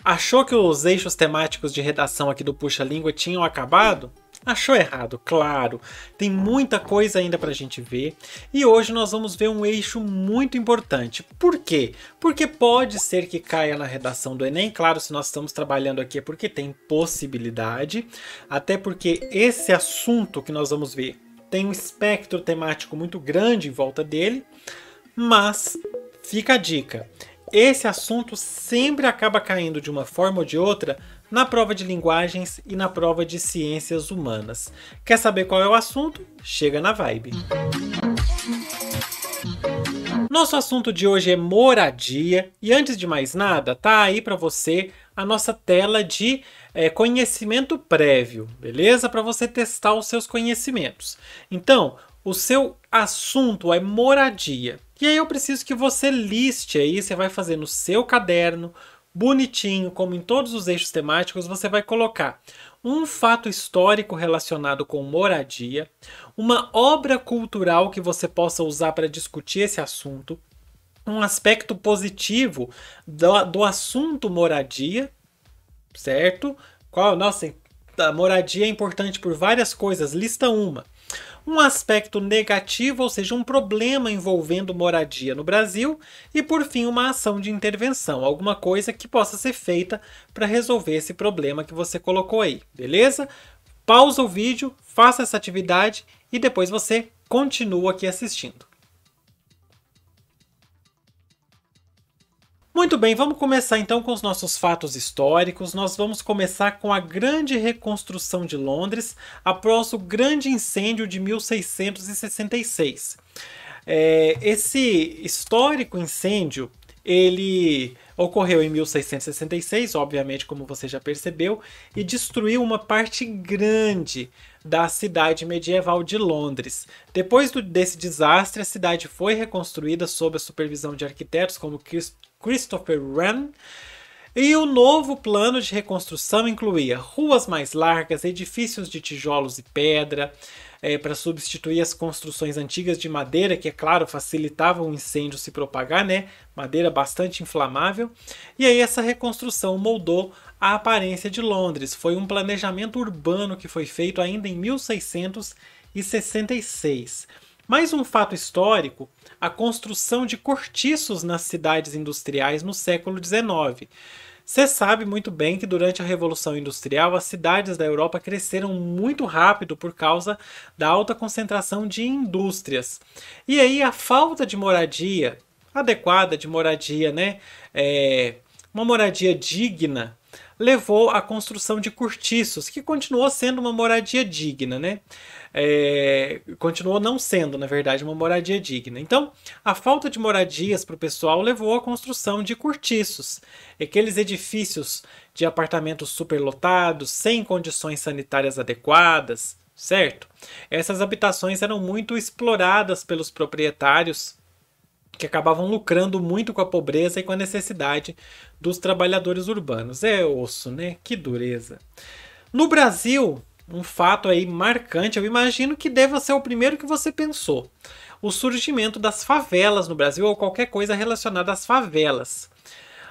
Achou que os eixos temáticos de redação aqui do Puxa Língua tinham acabado? Achou errado, claro. Tem muita coisa ainda para a gente ver. E hoje nós vamos ver um eixo muito importante. Por quê? Porque pode ser que caia na redação do Enem. Claro, se nós estamos trabalhando aqui é porque tem possibilidade. Até porque esse assunto que nós vamos ver tem um espectro temático muito grande em volta dele. Mas fica a dica. Esse assunto sempre acaba caindo de uma forma ou de outra na prova de linguagens e na prova de ciências humanas. Quer saber qual é o assunto? Chega na vibe! Nosso assunto de hoje é moradia e antes de mais nada, tá aí para você a nossa tela de conhecimento prévio, beleza? Para você testar os seus conhecimentos. Então, o seu assunto é moradia. E aí eu preciso que você liste aí, você vai fazer no seu caderno, bonitinho, como em todos os eixos temáticos, você vai colocar um fato histórico relacionado com moradia, uma obra cultural que você possa usar para discutir esse assunto, um aspecto positivo do assunto moradia, certo? Nossa, a moradia é importante por várias coisas, lista uma. Um aspecto negativo, ou seja, um problema envolvendo moradia no Brasil e, por fim, uma ação de intervenção, alguma coisa que possa ser feita para resolver esse problema que você colocou aí, beleza? Pausa o vídeo, faça essa atividade e depois você continua aqui assistindo. Muito bem, vamos começar então com os nossos fatos históricos. Nós vamos começar com a grande reconstrução de Londres após o grande incêndio de 1666. Esse histórico incêndio, ele ocorreu em 1666, obviamente, como você já percebeu, e destruiu uma parte grande da cidade medieval de Londres. Depois desse desastre, a cidade foi reconstruída sob a supervisão de arquitetos como Christopher Wren, e o novo plano de reconstrução incluía ruas mais largas, edifícios de tijolos e pedra, para substituir as construções antigas de madeira, que, é claro, facilitavam o incêndio se propagar, né? Madeira bastante inflamável. E aí essa reconstrução moldou a aparência de Londres. Foi um planejamento urbano que foi feito ainda em 1666. Mais um fato histórico, a construção de cortiços nas cidades industriais no século XIX. Você sabe muito bem que durante a Revolução Industrial as cidades da Europa cresceram muito rápido por causa da alta concentração de indústrias. E aí a falta de moradia adequada, de moradia, né? Uma moradia digna, levou à construção de cortiços, que continuou sendo uma moradia digna, né? Continuou não sendo, na verdade, uma moradia digna. Então, a falta de moradias para o pessoal levou à construção de cortiços, aqueles edifícios de apartamentos superlotados, sem condições sanitárias adequadas, certo? Essas habitações eram muito exploradas pelos proprietários, que acabavam lucrando muito com a pobreza e com a necessidade dos trabalhadores urbanos. É osso, né? Que dureza. No Brasil, um fato aí marcante, eu imagino que deva ser o primeiro que você pensou. O surgimento das favelas no Brasil, ou qualquer coisa relacionada às favelas.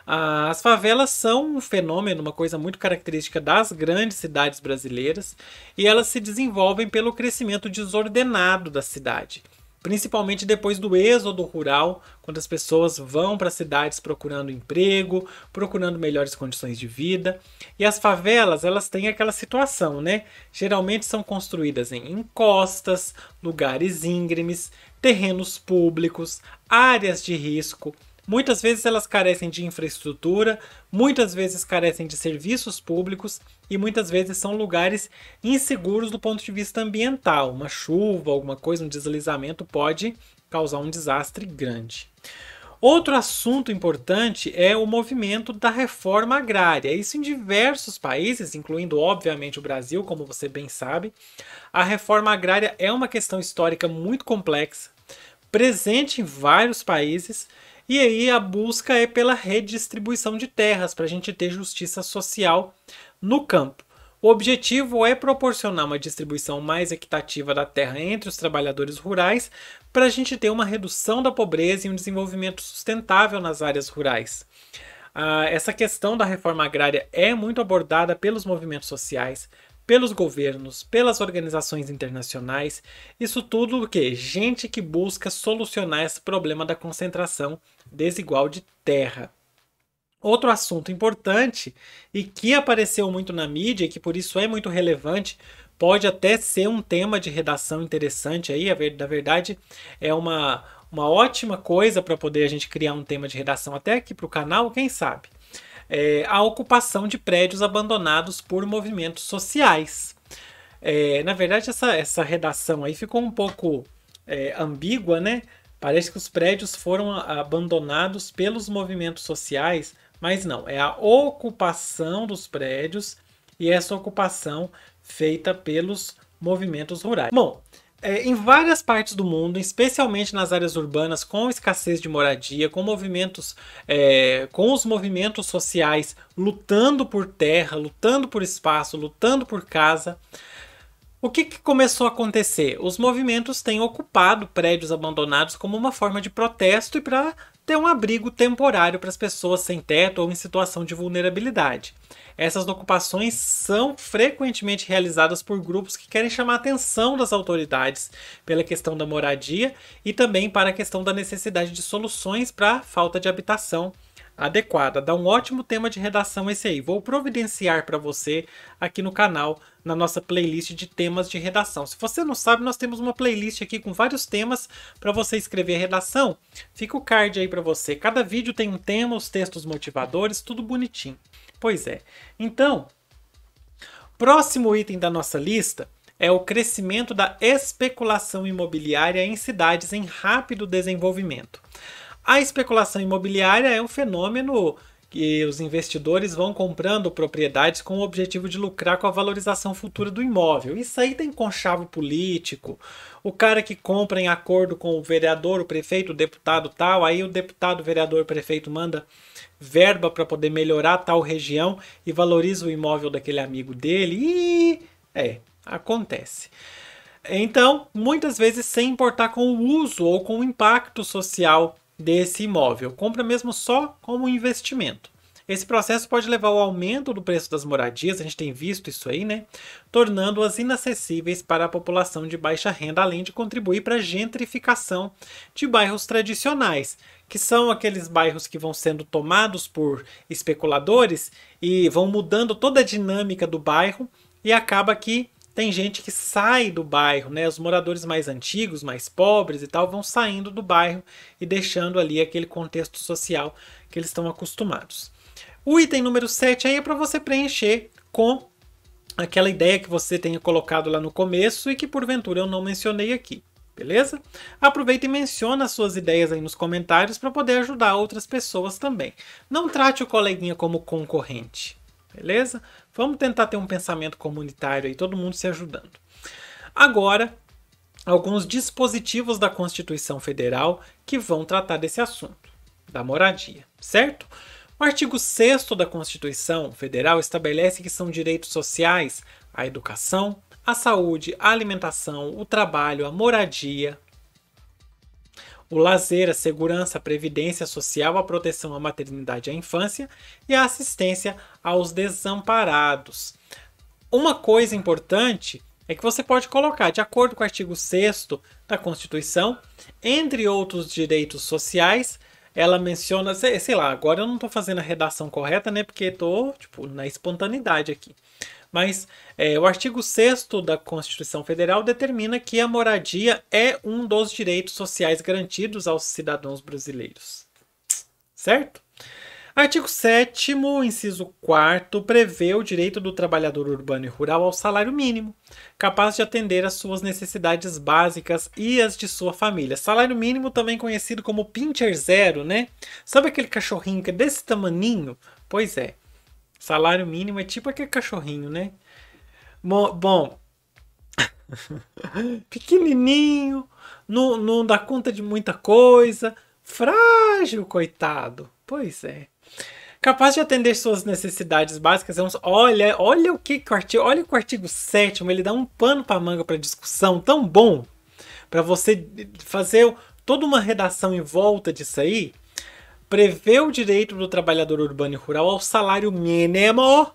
As favelas são um fenômeno, uma coisa muito característica das grandes cidades brasileiras, e elas se desenvolvem pelo crescimento desordenado da cidade. Principalmente depois do êxodo rural, quando as pessoas vão para as cidades procurando emprego, procurando melhores condições de vida. E as favelas, elas têm aquela situação, né? Geralmente são construídas em encostas, lugares íngremes, terrenos públicos, áreas de risco. Muitas vezes elas carecem de infraestrutura, muitas vezes carecem de serviços públicos e muitas vezes são lugares inseguros do ponto de vista ambiental. Uma chuva, alguma coisa, um deslizamento pode causar um desastre grande. Outro assunto importante é o movimento da reforma agrária. Isso em diversos países, incluindo obviamente o Brasil, como você bem sabe. A reforma agrária é uma questão histórica muito complexa, presente em vários países. E aí a busca é pela redistribuição de terras, para a gente ter justiça social no campo. O objetivo é proporcionar uma distribuição mais equitativa da terra entre os trabalhadores rurais, para a gente ter uma redução da pobreza e um desenvolvimento sustentável nas áreas rurais. Essa questão da reforma agrária é muito abordada pelos movimentos sociais, pelos governos, pelas organizações internacionais. Isso tudo o quê? Gente que busca solucionar esse problema da concentração desigual de terra. Outro assunto importante e que apareceu muito na mídia e que por isso é muito relevante, pode até ser um tema de redação interessante aí, na verdade é uma ótima coisa para poder a gente criar um tema de redação até aqui para o canal, quem sabe? A ocupação de prédios abandonados por movimentos sociais. Na verdade, essa redação aí ficou um pouco ambígua, né? Parece que os prédios foram abandonados pelos movimentos sociais, mas não, é a ocupação dos prédios e essa ocupação feita pelos movimentos rurais. Bom, em várias partes do mundo, especialmente nas áreas urbanas, com escassez de moradia, com os movimentos sociais lutando por terra, lutando por espaço, lutando por casa, o que começou a acontecer? Os movimentos têm ocupado prédios abandonados como uma forma de protesto e para ter um abrigo temporário para as pessoas sem teto ou em situação de vulnerabilidade. Essas ocupações são frequentemente realizadas por grupos que querem chamar a atenção das autoridades pela questão da moradia e também para a questão da necessidade de soluções para a falta de habitação adequada. Dá um ótimo tema de redação esse aí. Vou providenciar para você aqui no canal, na nossa playlist de temas de redação. Se você não sabe, nós temos uma playlist aqui com vários temas para você escrever redação. Fica o card aí para você. Cada vídeo tem um tema, os textos motivadores, tudo bonitinho. Pois é. Então, próximo item da nossa lista é o crescimento da especulação imobiliária em cidades em rápido desenvolvimento. A especulação imobiliária é um fenômeno que os investidores vão comprando propriedades com o objetivo de lucrar com a valorização futura do imóvel. Isso aí tem conchavo político, o cara que compra em acordo com o vereador, o prefeito, o deputado tal, aí o deputado, o vereador, o prefeito manda verba para poder melhorar tal região e valoriza o imóvel daquele amigo dele e acontece. Então, muitas vezes sem importar com o uso ou com o impacto social desse imóvel, compra mesmo só como investimento. Esse processo pode levar ao aumento do preço das moradias, a gente tem visto isso aí, né? Tornando-as inacessíveis para a população de baixa renda, além de contribuir para a gentrificação de bairros tradicionais, que são aqueles bairros que vão sendo tomados por especuladores e vão mudando toda a dinâmica do bairro e acaba que tem gente que sai do bairro, né? Os moradores mais antigos, mais pobres e tal, vão saindo do bairro e deixando ali aquele contexto social que eles estão acostumados. O item número 7 aí é para você preencher com aquela ideia que você tenha colocado lá no começo e que porventura eu não mencionei aqui, beleza? Aproveita e menciona as suas ideias aí nos comentários para poder ajudar outras pessoas também. Não trate o coleguinha como concorrente, beleza? Vamos tentar ter um pensamento comunitário aí, todo mundo se ajudando. Agora, alguns dispositivos da Constituição Federal que vão tratar desse assunto, da moradia, certo? O artigo 6º da Constituição Federal estabelece que são direitos sociais a educação, a saúde, a alimentação, o trabalho, a moradia, o lazer, a segurança, a previdência social, a proteção à maternidade e à infância e a assistência aos desamparados. Uma coisa importante é que você pode colocar, de acordo com o artigo 6º da Constituição, entre outros direitos sociais, ela menciona, sei lá, agora eu não estou fazendo a redação correta, né, porque estou na espontaneidade aqui. Mas o artigo 6º da Constituição Federal determina que a moradia é um dos direitos sociais garantidos aos cidadãos brasileiros. Certo? Artigo 7º, inciso 4º, prevê o direito do trabalhador urbano e rural ao salário mínimo, capaz de atender às suas necessidades básicas e as de sua família. Salário mínimo também conhecido como Pincher Zero, né? Sabe aquele cachorrinho que é desse tamaninho? Pois é. Salário mínimo é tipo aquele cachorrinho, né? Bom, pequenininho, não dá conta de muita coisa, frágil, coitado. Pois é. Capaz de atender suas necessidades básicas. Olha o que o artigo, olha que o artigo 7º, ele dá um pano para manga para discussão tão bom para você fazer toda uma redação em volta disso aí. prevê o direito do trabalhador urbano e rural ao salário mínimo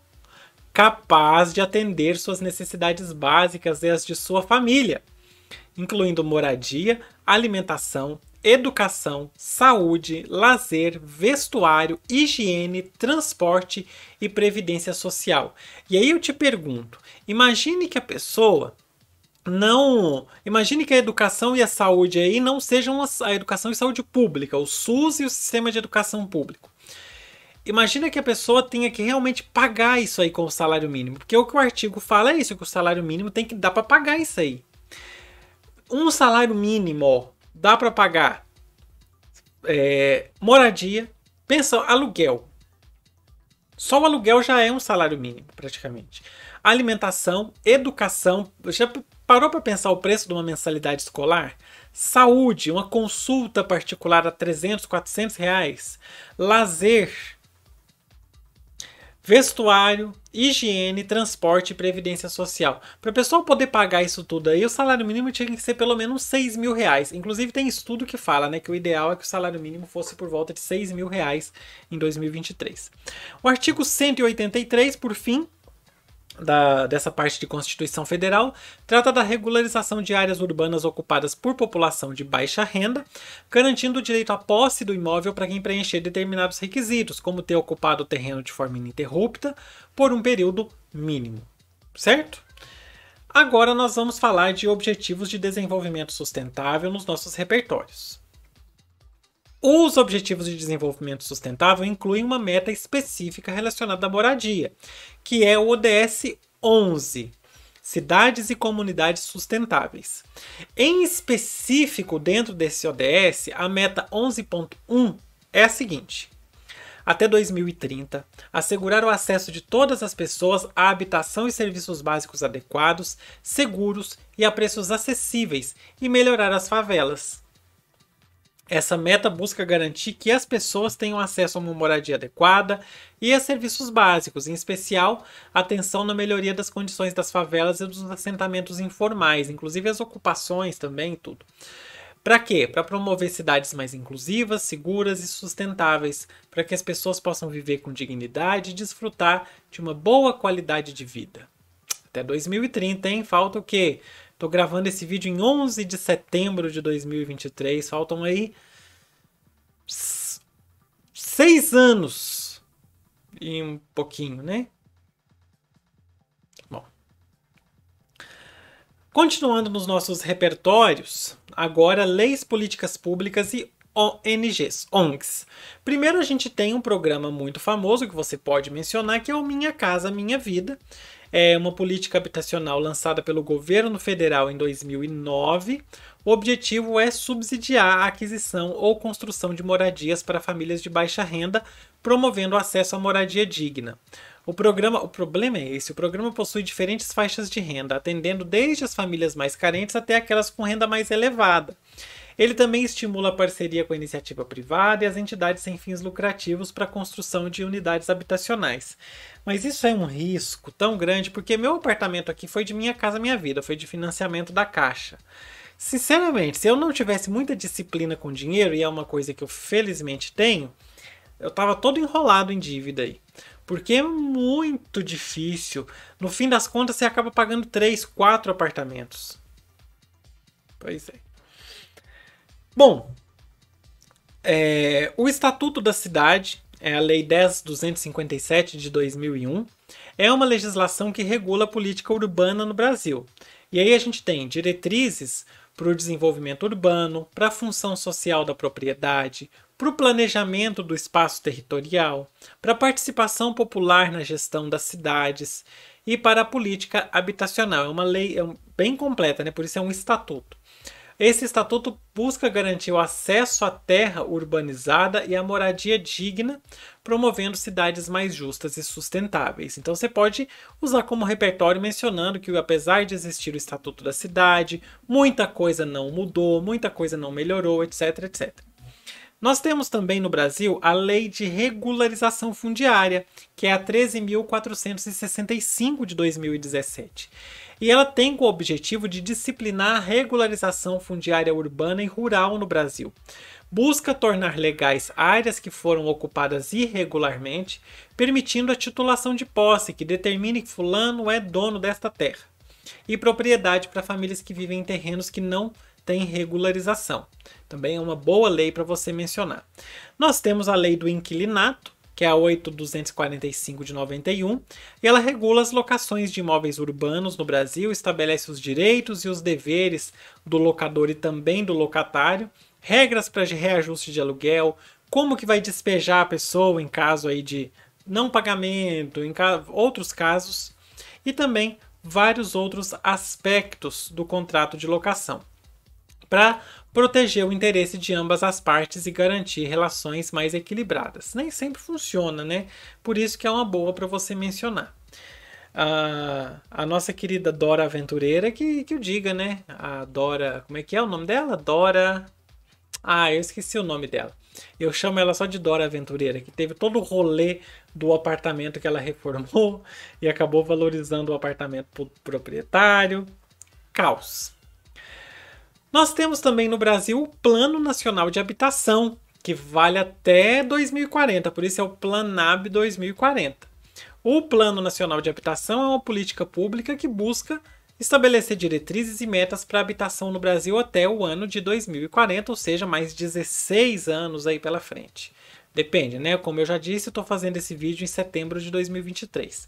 capaz de atender suas necessidades básicas e as de sua família, incluindo moradia, alimentação, educação, saúde, lazer, vestuário, higiene, transporte e previdência social. E aí eu te pergunto, imagine que a pessoa imagine que a educação e a saúde aí não sejam a educação e saúde pública, o SUS e o sistema de educação público. Imagina que a pessoa tenha que realmente pagar isso aí com o salário mínimo, porque o que o artigo fala é isso, que o salário mínimo tem que dar para pagar isso aí. Um salário mínimo dá para pagar moradia, pensa, aluguel. Só o aluguel já é um salário mínimo, praticamente. Alimentação, educação. Já parou para pensar o preço de uma mensalidade escolar? Saúde, uma consulta particular a 300, 400 reais. Lazer, vestuário, higiene, transporte e previdência social. Para a pessoa poder pagar isso tudo aí, o salário mínimo tinha que ser pelo menos 6 mil reais. Inclusive tem estudo que fala, né, que o ideal é que o salário mínimo fosse por volta de 6 mil reais em 2023. O artigo 183, por fim, dessa parte de Constituição Federal, trata da regularização de áreas urbanas ocupadas por população de baixa renda, garantindo o direito à posse do imóvel para quem preencher determinados requisitos, como ter ocupado o terreno de forma ininterrupta por um período mínimo. Certo? Agora nós vamos falar de objetivos de desenvolvimento sustentável nos nossos repertórios. Os Objetivos de Desenvolvimento Sustentável incluem uma meta específica relacionada à moradia, que é o ODS 11, Cidades e Comunidades Sustentáveis. Em específico, dentro desse ODS, a meta 11.1 é a seguinte: até 2030, assegurar o acesso de todas as pessoas à habitação e serviços básicos adequados, seguros e a preços acessíveis e melhorar as favelas. Essa meta busca garantir que as pessoas tenham acesso a uma moradia adequada e a serviços básicos, em especial atenção na melhoria das condições das favelas e dos assentamentos informais, inclusive as ocupações também e tudo. Para quê? Para promover cidades mais inclusivas, seguras e sustentáveis, para que as pessoas possam viver com dignidade e desfrutar de uma boa qualidade de vida. Até 2030, hein? Falta o quê? Tô gravando esse vídeo em 11 de setembro de 2023. Faltam aí 6 anos e um pouquinho, né? Bom. Continuando nos nossos repertórios, agora leis, políticas públicas e ONGs. Primeiro a gente tem um programa muito famoso que você pode mencionar, que é o Minha Casa Minha Vida. É uma política habitacional lançada pelo governo federal em 2009. O objetivo é subsidiar a aquisição ou construção de moradias para famílias de baixa renda, promovendo o acesso à moradia digna. O problema é esse: o programa possui diferentes faixas de renda, atendendo desde as famílias mais carentes até aquelas com renda mais elevada. Ele também estimula a parceria com a iniciativa privada e as entidades sem fins lucrativos para a construção de unidades habitacionais. Mas isso é um risco tão grande, porque meu apartamento aqui foi de Minha Casa Minha Vida, foi de financiamento da Caixa. Sinceramente, se eu não tivesse muita disciplina com dinheiro, e é uma coisa que eu felizmente tenho, eu estava todo enrolado em dívida aí. Porque é muito difícil. No fim das contas, você acaba pagando 3, 4 apartamentos. Pois é. Bom, o Estatuto da Cidade, é a Lei 10.257 de 2001, é uma legislação que regula a política urbana no Brasil. E aí a gente tem diretrizes para o desenvolvimento urbano, para a função social da propriedade, para o planejamento do espaço territorial, para a participação popular na gestão das cidades e para a política habitacional. É uma lei bem completa, né? Por isso é um estatuto. Esse estatuto busca garantir o acesso à terra urbanizada e a moradia digna, promovendo cidades mais justas e sustentáveis. Então você pode usar como repertório mencionando que, apesar de existir o Estatuto da Cidade, muita coisa não mudou, muita coisa não melhorou, etc, etc. Nós temos também no Brasil a Lei de Regularização Fundiária, que é a 13.465 de 2017. E ela tem como objetivo de disciplinar a regularização fundiária urbana e rural no Brasil. Busca tornar legais áreas que foram ocupadas irregularmente, permitindo a titulação de posse, que determine que fulano é dono desta terra, e propriedade para famílias que vivem em terrenos que não têm regularização. Também é uma boa lei para você mencionar. Nós temos a lei do inquilinato, que é a 8.245 de 91, e ela regula as locações de imóveis urbanos no Brasil, estabelece os direitos e os deveres do locador e também do locatário, regras para reajuste de aluguel, como que vai despejar a pessoa em caso aí de não pagamento, em outros casos, e também vários outros aspectos do contrato de locação, para proteger o interesse de ambas as partes e garantir relações mais equilibradas. Nem sempre funciona, né? Por isso que é uma boa para você mencionar. A nossa querida Dora Aventureira que o diga, né? A Dora, como é que é o nome dela? Dora... eu esqueci o nome dela. Eu chamo ela só de Dora Aventureira, que teve todo o rolê do apartamento que ela reformou e acabou valorizando o apartamento pro proprietário. Caos. Nós temos também no Brasil o Plano Nacional de Habitação, que vale até 2040, por isso é o Planab 2040. O Plano Nacional de Habitação é uma política pública que busca estabelecer diretrizes e metas para a habitação no Brasil até o ano de 2040, ou seja, mais 16 anos aí pela frente. Depende, né? Como eu já disse, eu estou fazendo esse vídeo em setembro de 2023.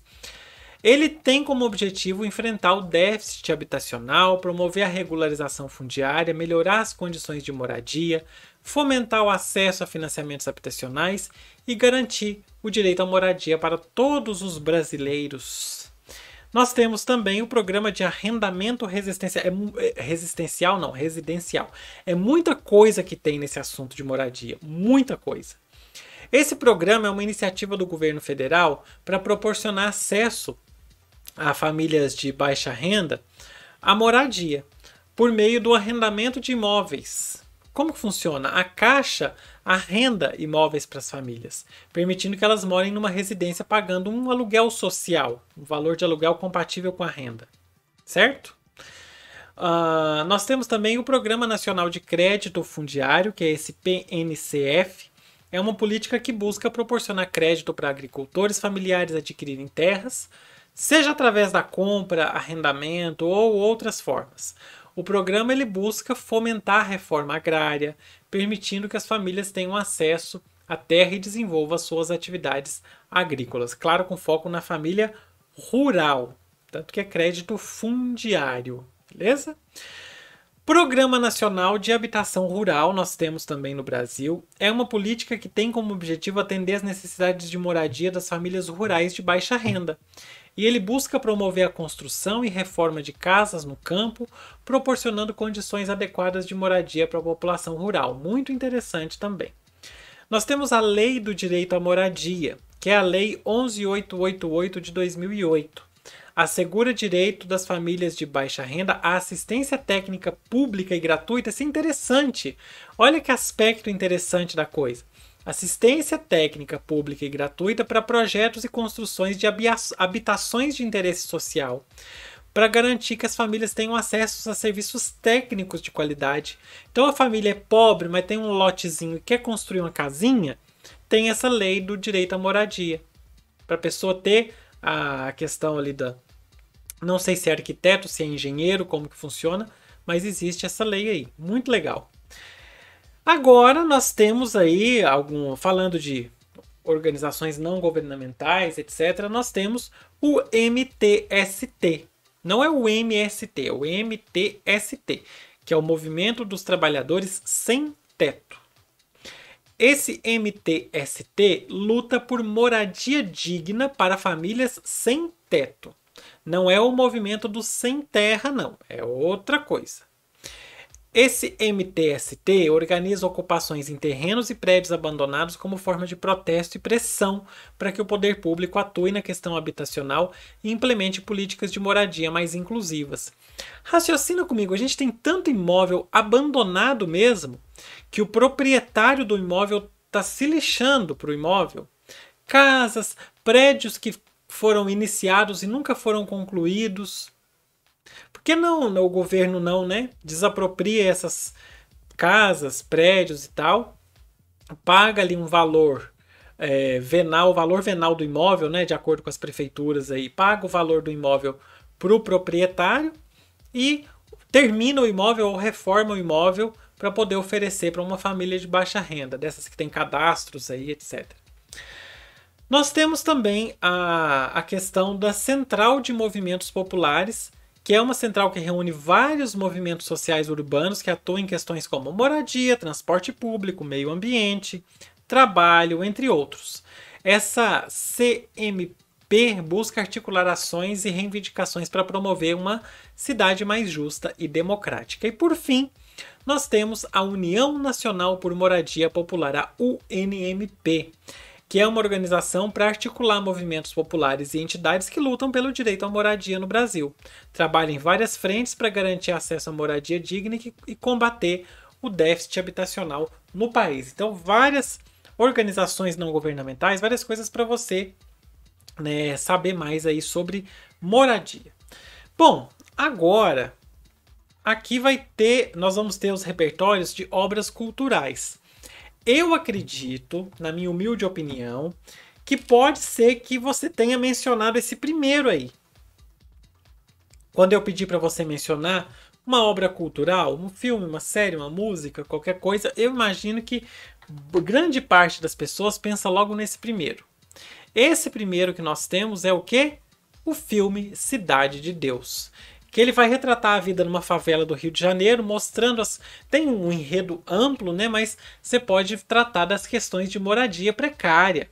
Ele tem como objetivo enfrentar o déficit habitacional, promover a regularização fundiária, melhorar as condições de moradia, fomentar o acesso a financiamentos habitacionais e garantir o direito à moradia para todos os brasileiros. Nós temos também o programa de arrendamento residencial. É muita coisa que tem nesse assunto de moradia, muita coisa. Esse programa é uma iniciativa do governo federal para proporcionar acesso a famílias de baixa renda à moradia, por meio do arrendamento de imóveis. Como que funciona? A Caixa arrenda imóveis para as famílias, permitindo que elas morem numa residência pagando um aluguel social, um valor de aluguel compatível com a renda. Certo? Nós temos também o Programa Nacional de Crédito Fundiário, que é esse PNCF. É uma política que busca proporcionar crédito para agricultores familiares adquirirem terras, seja através da compra, arrendamento ou outras formas. O programa ele busca fomentar a reforma agrária, permitindo que as famílias tenham acesso à terra e desenvolvam suas atividades agrícolas. Claro, com foco na família rural, tanto que é crédito fundiário, beleza? Programa Nacional de Habitação Rural, nós temos também no Brasil. É uma política que tem como objetivo atender às necessidades de moradia das famílias rurais de baixa renda. E ele busca promover a construção e reforma de casas no campo, proporcionando condições adequadas de moradia para a população rural. Muito interessante também. Nós temos a Lei do Direito à Moradia, que é a Lei 11.888 de 2008. Assegura direito das famílias de baixa renda à assistência técnica pública e gratuita. Isso é interessante. Olha que aspecto interessante da coisa. Assistência técnica pública e gratuita para projetos e construções de habitações de interesse social, para garantir que as famílias tenham acesso a serviços técnicos de qualidade. Então a família é pobre, mas tem um lotezinho e quer construir uma casinha, tem essa lei do direito à moradia. Para a pessoa ter a questão ali da... Não sei se é arquiteto, se é engenheiro, como que funciona, mas existe essa lei aí. Muito legal. Agora nós temos aí, falando de organizações não governamentais, etc., nós temos o MTST. Não é o MST, é o MTST, que é o Movimento dos Trabalhadores Sem Teto. Esse MTST luta por moradia digna para famílias sem teto. Não é o movimento do sem terra, não. É outra coisa. Esse MTST organiza ocupações em terrenos e prédios abandonados como forma de protesto e pressão para que o poder público atue na questão habitacional e implemente políticas de moradia mais inclusivas. Raciocina comigo, a gente tem tanto imóvel abandonado mesmo que o proprietário do imóvel está se lixando para o imóvel. Casas, prédios que foram iniciados e nunca foram concluídos. Por que não o governo não, né? Desapropria essas casas, prédios e tal, paga ali um valor venal, o valor venal do imóvel, né? De acordo com as prefeituras aí, paga o valor do imóvel para o proprietário e termina o imóvel ou reforma o imóvel para poder oferecer para uma família de baixa renda, dessas que tem cadastros aí, etc. Nós temos também a questão da Central de Movimentos Populares, que é uma central que reúne vários movimentos sociais urbanos que atuam em questões como moradia, transporte público, meio ambiente, trabalho, entre outros. Essa CMP busca articular ações e reivindicações para promover uma cidade mais justa e democrática. E por fim, nós temos a União Nacional por Moradia Popular, a UNMP, que é uma organização para articular movimentos populares e entidades que lutam pelo direito à moradia no Brasil. Trabalha em várias frentes para garantir acesso à moradia digna e combater o déficit habitacional no país. Então, várias organizações não governamentais, várias coisas para você, né, saber mais aí sobre moradia. Bom, agora aqui nós vamos ter os repertórios de obras culturais. Eu acredito, na minha humilde opinião, que pode ser que você tenha mencionado esse primeiro aí. Quando eu pedi para você mencionar uma obra cultural, um filme, uma série, uma música, qualquer coisa, eu imagino que grande parte das pessoas pensa logo nesse primeiro. Esse primeiro que nós temos é o quê? O filme Cidade de Deus, que ele vai retratar a vida numa favela do Rio de Janeiro, mostrando tem um enredo amplo, né, mas você pode tratar das questões de moradia precária,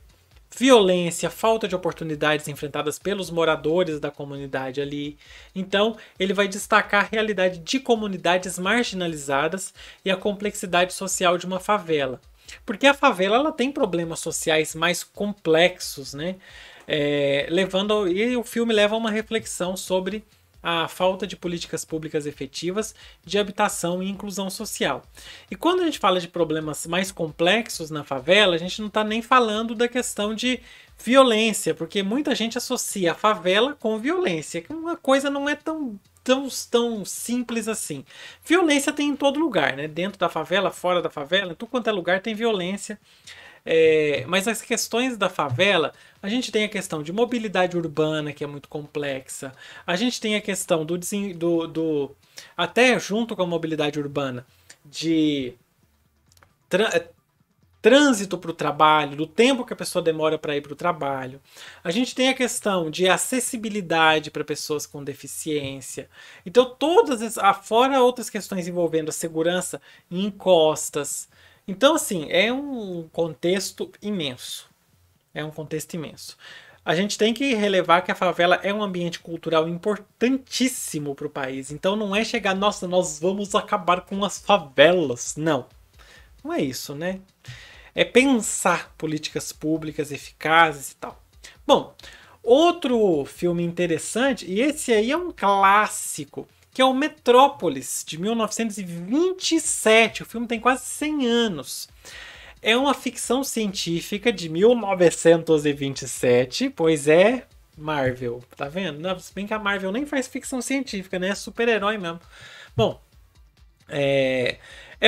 violência, falta de oportunidades enfrentadas pelos moradores da comunidade ali. Então, ele vai destacar a realidade de comunidades marginalizadas e a complexidade social de uma favela. Porque a favela ela tem problemas sociais mais complexos, né? E o filme leva a uma reflexão sobre a falta de políticas públicas efetivas de habitação e inclusão social. E quando a gente fala de problemas mais complexos na favela, a gente não está nem falando da questão de violência, porque muita gente associa a favela com violência, que uma coisa não é tão simples assim. Violência tem em todo lugar, né? Dentro da favela, fora da favela, em tudo quanto é lugar tem violência. Mas as questões da favela, a gente tem a questão de mobilidade urbana, que é muito complexa. A gente tem a questão até junto com a mobilidade urbana, de trânsito para o trabalho, do tempo que a pessoa demora para ir para o trabalho. A gente tem a questão de acessibilidade para pessoas com deficiência. Então, fora outras questões envolvendo a segurança em encostas. Então, assim, é um contexto imenso. É um contexto imenso. A gente tem que relevar que a favela é um ambiente cultural importantíssimo para o país. Então, não é chegar, nossa, nós vamos acabar com as favelas. Não. Não é isso, né? É pensar políticas públicas eficazes e tal. Bom, outro filme interessante, e esse aí é um clássico, que é o Metrópolis, de 1927. O filme tem quase 100 anos. É uma ficção científica de 1927, pois é Marvel, tá vendo? Não, se bem que a Marvel nem faz ficção científica, né? É super-herói mesmo. Bom, é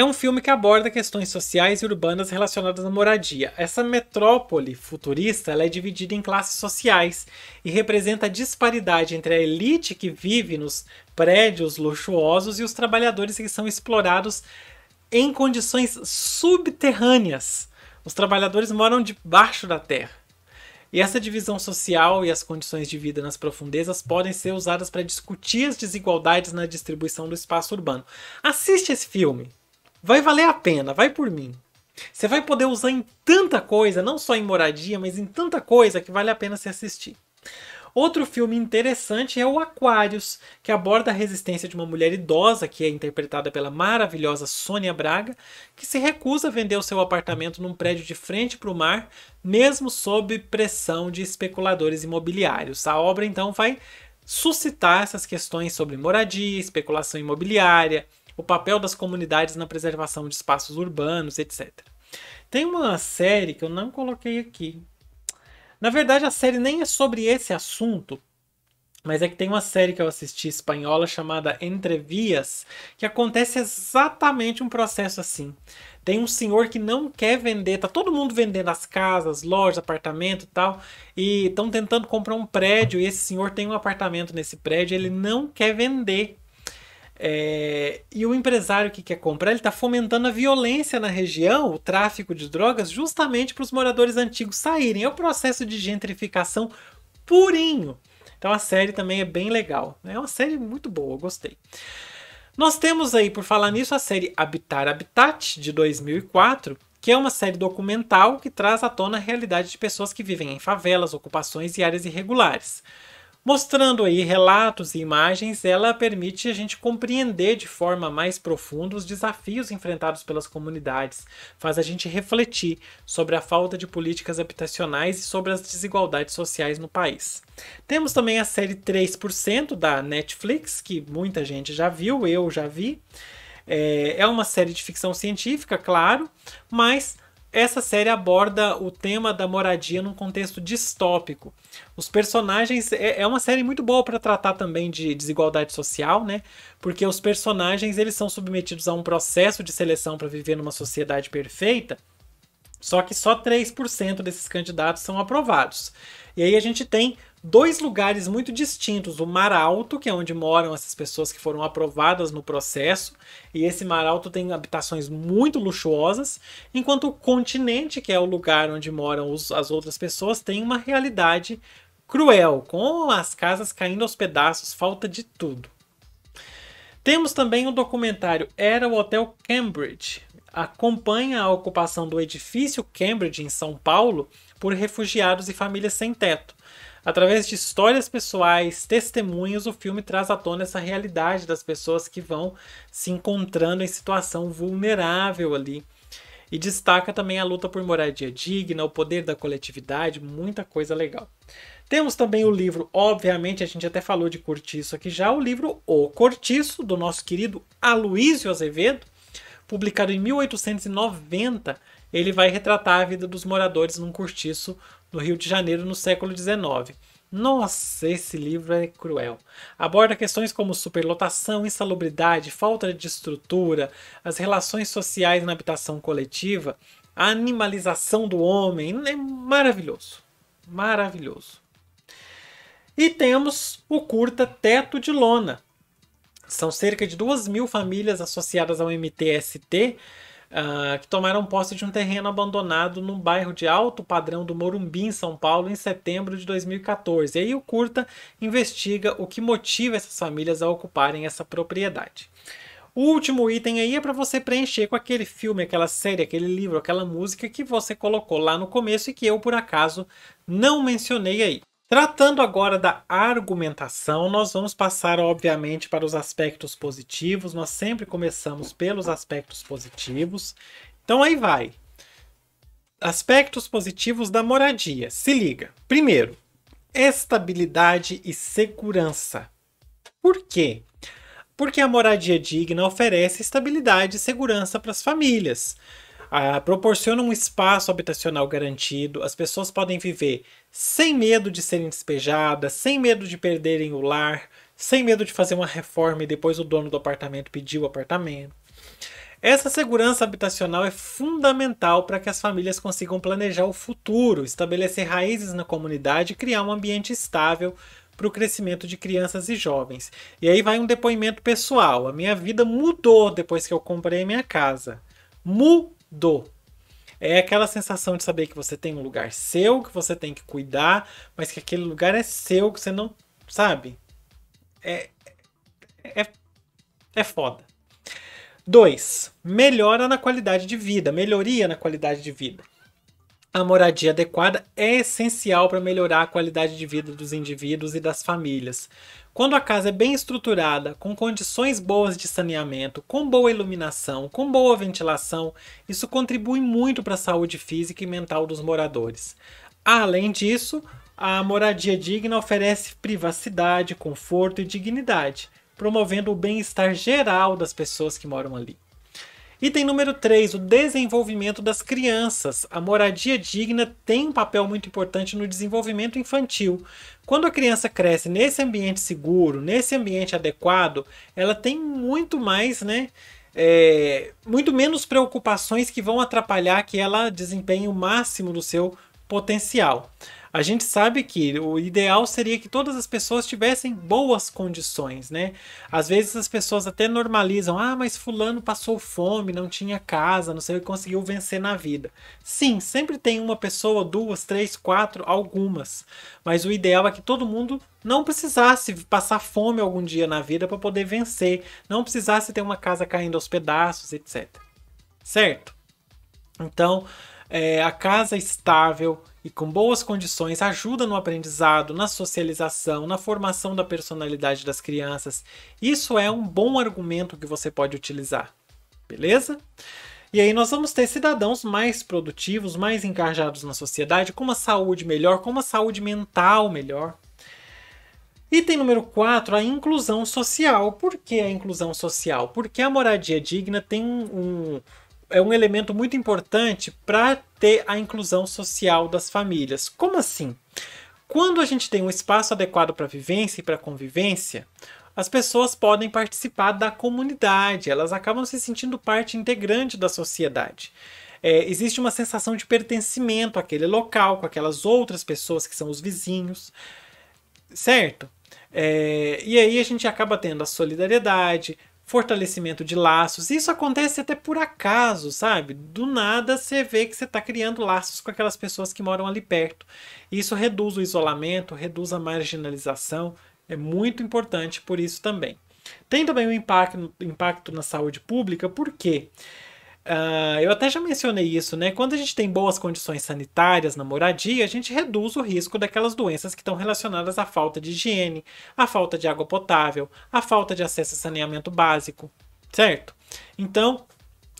um filme que aborda questões sociais e urbanas relacionadas à moradia. Essa metrópole futurista ela é dividida em classes sociais e representa a disparidade entre a elite que vive nos prédios luxuosos e os trabalhadores que são explorados em condições subterrâneas. Os trabalhadores moram debaixo da terra. E essa divisão social e as condições de vida nas profundezas podem ser usadas para discutir as desigualdades na distribuição do espaço urbano. Assiste esse filme. Vai valer a pena, vai por mim. Você vai poder usar em tanta coisa, não só em moradia, mas em tanta coisa que vale a pena se assistir. Outro filme interessante é o Aquários, que aborda a resistência de uma mulher idosa, que é interpretada pela maravilhosa Sônia Braga, que se recusa a vender o seu apartamento num prédio de frente para o mar, mesmo sob pressão de especuladores imobiliários. A obra então vai suscitar essas questões sobre moradia, especulação imobiliária, o papel das comunidades na preservação de espaços urbanos, etc. Tem uma série que eu não coloquei aqui. Na verdade, a série nem é sobre esse assunto, mas é que tem uma série que eu assisti espanhola chamada Entrevias, que acontece exatamente um processo assim. Tem um senhor que não quer vender, tá todo mundo vendendo as casas, lojas, apartamento e tal, e estão tentando comprar um prédio, e esse senhor tem um apartamento nesse prédio, ele não quer vender. E o empresário que quer comprar, ele está fomentando a violência na região, o tráfico de drogas, justamente para os moradores antigos saírem. É o processo de gentrificação purinho. Então a série também é bem legal. É uma série muito boa, eu gostei. Nós temos aí, por falar nisso, a série Habitar Habitat, de 2004, que é uma série documental que traz à tona a realidade de pessoas que vivem em favelas, ocupações e áreas irregulares. Mostrando aí relatos e imagens, ela permite a gente compreender de forma mais profunda os desafios enfrentados pelas comunidades, faz a gente refletir sobre a falta de políticas habitacionais e sobre as desigualdades sociais no país. Temos também a série 3% da Netflix, que muita gente já viu, eu já vi. É uma série de ficção científica, claro, mas essa série aborda o tema da moradia num contexto distópico. Os personagens... É uma série muito boa para tratar também de desigualdade social, né? Porque os personagens eles são submetidos a um processo de seleção para viver numa sociedade perfeita, só que só 3% desses candidatos são aprovados. E aí a gente tem dois lugares muito distintos. O Mar Alto, que é onde moram essas pessoas que foram aprovadas no processo, e esse Mar Alto tem habitações muito luxuosas, enquanto o Continente, que é o lugar onde moram as outras pessoas, tem uma realidade cruel, com as casas caindo aos pedaços, falta de tudo. Temos também o documentário Era o Hotel Cambridge. Acompanha a ocupação do edifício Cambridge em São Paulo por refugiados e famílias sem teto. Através de histórias pessoais, testemunhos, o filme traz à tona essa realidade das pessoas que vão se encontrando em situação vulnerável ali. E destaca também a luta por moradia digna, o poder da coletividade, muita coisa legal. Temos também o livro, obviamente a gente até falou de Cortiço aqui já, o livro O Cortiço, do nosso querido Aloísio Azevedo, publicado em 1890, ele vai retratar a vida dos moradores num cortiço no Rio de Janeiro no século XIX. Nossa, esse livro é cruel. Aborda questões como superlotação, insalubridade, falta de estrutura, as relações sociais na habitação coletiva, a animalização do homem. É maravilhoso. Maravilhoso. E temos o curta Teto de Lona. São cerca de 2.000 famílias associadas ao MTST que tomaram posse de um terreno abandonado num bairro de alto padrão do Morumbi, em São Paulo, em setembro de 2014. E aí o curta investiga o que motiva essas famílias a ocuparem essa propriedade. O último item aí é para você preencher com aquele filme, aquela série, aquele livro, aquela música que você colocou lá no começo e que eu, por acaso, não mencionei aí. Tratando agora da argumentação, nós vamos passar, obviamente, para os aspectos positivos. Nós sempre começamos pelos aspectos positivos. Então aí vai. Aspectos positivos da moradia. Se liga. Primeiro, estabilidade e segurança. Por quê? Porque a moradia digna oferece estabilidade e segurança para as famílias. Proporciona um espaço habitacional garantido, as pessoas podem viver sem medo de serem despejadas, sem medo de perderem o lar, sem medo de fazer uma reforma e depois o dono do apartamento pedir o apartamento. Essa segurança habitacional é fundamental para que as famílias consigam planejar o futuro, estabelecer raízes na comunidade e criar um ambiente estável para o crescimento de crianças e jovens. E aí vai um depoimento pessoal. A minha vida mudou depois que eu comprei minha casa. Mudou. É aquela sensação de saber que você tem um lugar seu, que você tem que cuidar, mas que aquele lugar é seu, que você não... Sabe? É foda. 2. Melhoria na qualidade de vida. A moradia adequada é essencial para melhorar a qualidade de vida dos indivíduos e das famílias. Quando a casa é bem estruturada, com condições boas de saneamento, com boa iluminação, com boa ventilação, isso contribui muito para a saúde física e mental dos moradores. Além disso, a moradia digna oferece privacidade, conforto e dignidade, promovendo o bem-estar geral das pessoas que moram ali. Item número 3, o desenvolvimento das crianças. A moradia digna tem um papel muito importante no desenvolvimento infantil. Quando a criança cresce nesse ambiente seguro, nesse ambiente adequado, ela tem muito mais, muito menos preocupações que vão atrapalhar que ela desempenhe o máximo do seu potencial. A gente sabe que o ideal seria que todas as pessoas tivessem boas condições, né? Às vezes as pessoas até normalizam, mas fulano passou fome, não tinha casa, não sei o que, conseguiu vencer na vida. Sim, sempre tem uma pessoa, duas, três, quatro, algumas. Mas o ideal é que todo mundo não precisasse passar fome algum dia na vida para poder vencer, não precisasse ter uma casa caindo aos pedaços, etc. Certo? Então, a casa estável e com boas condições ajuda no aprendizado, na socialização, na formação da personalidade das crianças. Isso é um bom argumento que você pode utilizar, beleza? E aí nós vamos ter cidadãos mais produtivos, mais engajados na sociedade, com uma saúde melhor, com uma saúde mental melhor. Item número 4, a inclusão social. Por que a inclusão social? Porque a moradia digna tem é um elemento muito importante para ter a inclusão social das famílias. Como assim? Quando a gente tem um espaço adequado para vivência e para convivência, as pessoas podem participar da comunidade, elas acabam se sentindo parte integrante da sociedade. Existe uma sensação de pertencimento àquele local, com aquelas outras pessoas que são os vizinhos, certo? E aí a gente acaba tendo a solidariedade, fortalecimento de laços. Isso acontece até por acaso, sabe? Do nada você vê que você está criando laços com aquelas pessoas que moram ali perto. Isso reduz o isolamento, reduz a marginalização. É muito importante por isso também. Tem também um impacto na saúde pública, por quê? Eu até já mencionei isso, né? Quando a gente tem boas condições sanitárias na moradia, a gente reduz o risco daquelas doenças que estão relacionadas à falta de higiene, à falta de água potável, à falta de acesso a saneamento básico, certo? Então,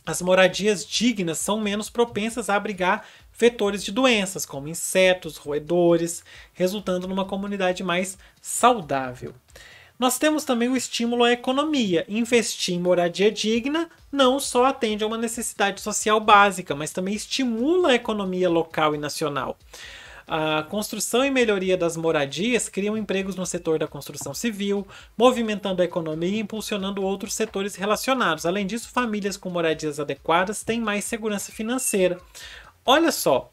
as moradias dignas são menos propensas a abrigar vetores de doenças, como insetos, roedores, resultando numa comunidade mais saudável. Nós temos também o estímulo à economia. Investir em moradia digna não só atende a uma necessidade social básica, mas também estimula a economia local e nacional. A construção e melhoria das moradias criam empregos no setor da construção civil, movimentando a economia e impulsionando outros setores relacionados. Além disso, famílias com moradias adequadas têm mais segurança financeira. Olha só,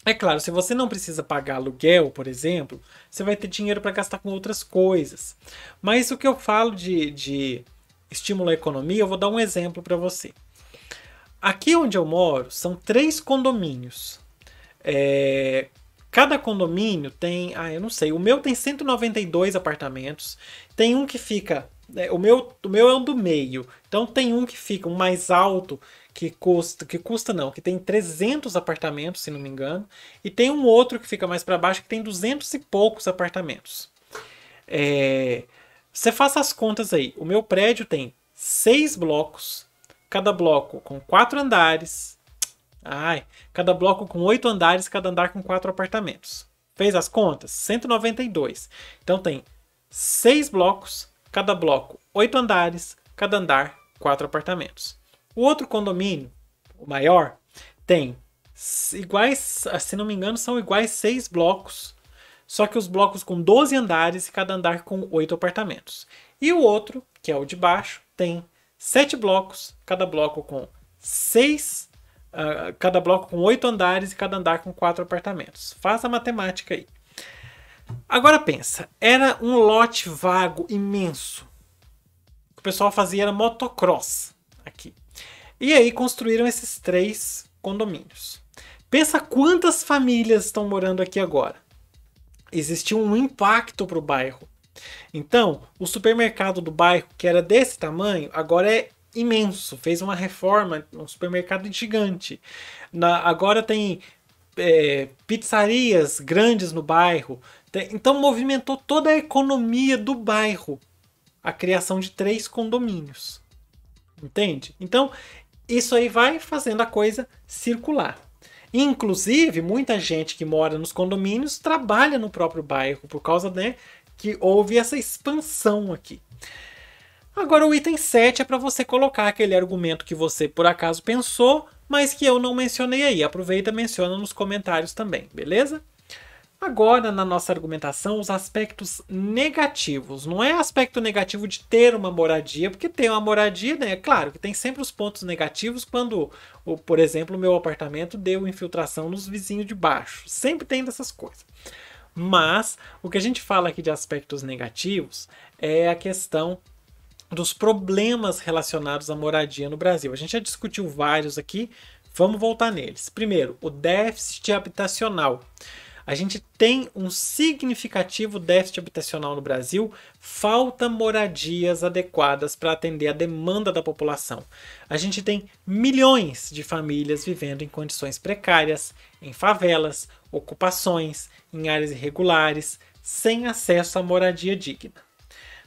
é claro, se você não precisa pagar aluguel, por exemplo, você vai ter dinheiro para gastar com outras coisas. Mas o que eu falo de estímulo à economia, eu vou dar um exemplo para você. Aqui onde eu moro, são 3 condomínios. Cada condomínio tem, eu não sei, o meu tem 192 apartamentos. Tem um que fica, o meu é o do meio. Então tem um que fica, um mais alto, que tem 300 apartamentos, se não me engano, e tem um outro que fica mais para baixo que tem 200 e poucos apartamentos. Você faça as contas aí. O meu prédio tem 6 blocos, cada bloco com 4 andares. Cada bloco com 8 andares, cada andar com 4 apartamentos. Fez as contas? 192. Então tem 6 blocos, cada bloco 8 andares, cada andar 4 apartamentos. O outro condomínio, o maior, tem iguais, se não me engano, são iguais 6 blocos, só que os blocos com 12 andares e cada andar com 8 apartamentos. E o outro, que é o de baixo, tem 7 blocos, cada bloco com 8 andares e cada andar com 4 apartamentos. Faça a matemática aí. Agora pensa, era um lote vago, imenso. O que o pessoal fazia era motocross aqui. E aí construíram esses 3 condomínios. Pensa quantas famílias estão morando aqui agora. Existiu um impacto para o bairro. Então, o supermercado do bairro, que era desse tamanho, agora é imenso. Fez uma reforma, um supermercado gigante. Agora tem pizzarias grandes no bairro. Então movimentou toda a economia do bairro a criação de 3 condomínios. Entende? Então isso aí vai fazendo a coisa circular. Inclusive, muita gente que mora nos condomínios trabalha no próprio bairro, por causa, né, que houve essa expansão aqui. Agora, o item 7 é para você colocar aquele argumento que você, por acaso, pensou, mas que eu não mencionei aí. Aproveita e menciona nos comentários também, beleza? Agora, na nossa argumentação, os aspectos negativos. Não é aspecto negativo de ter uma moradia, porque ter uma moradia, né? É claro que tem sempre os pontos negativos quando, por exemplo, o meu apartamento deu infiltração nos vizinhos de baixo. Sempre tem dessas coisas. Mas o que a gente fala aqui de aspectos negativos é a questão dos problemas relacionados à moradia no Brasil. A gente já discutiu vários aqui, vamos voltar neles. Primeiro, o déficit habitacional. A gente tem um significativo déficit habitacional no Brasil, falta moradias adequadas para atender a demanda da população. A gente tem milhões de famílias vivendo em condições precárias, em favelas, ocupações, em áreas irregulares, sem acesso à moradia digna.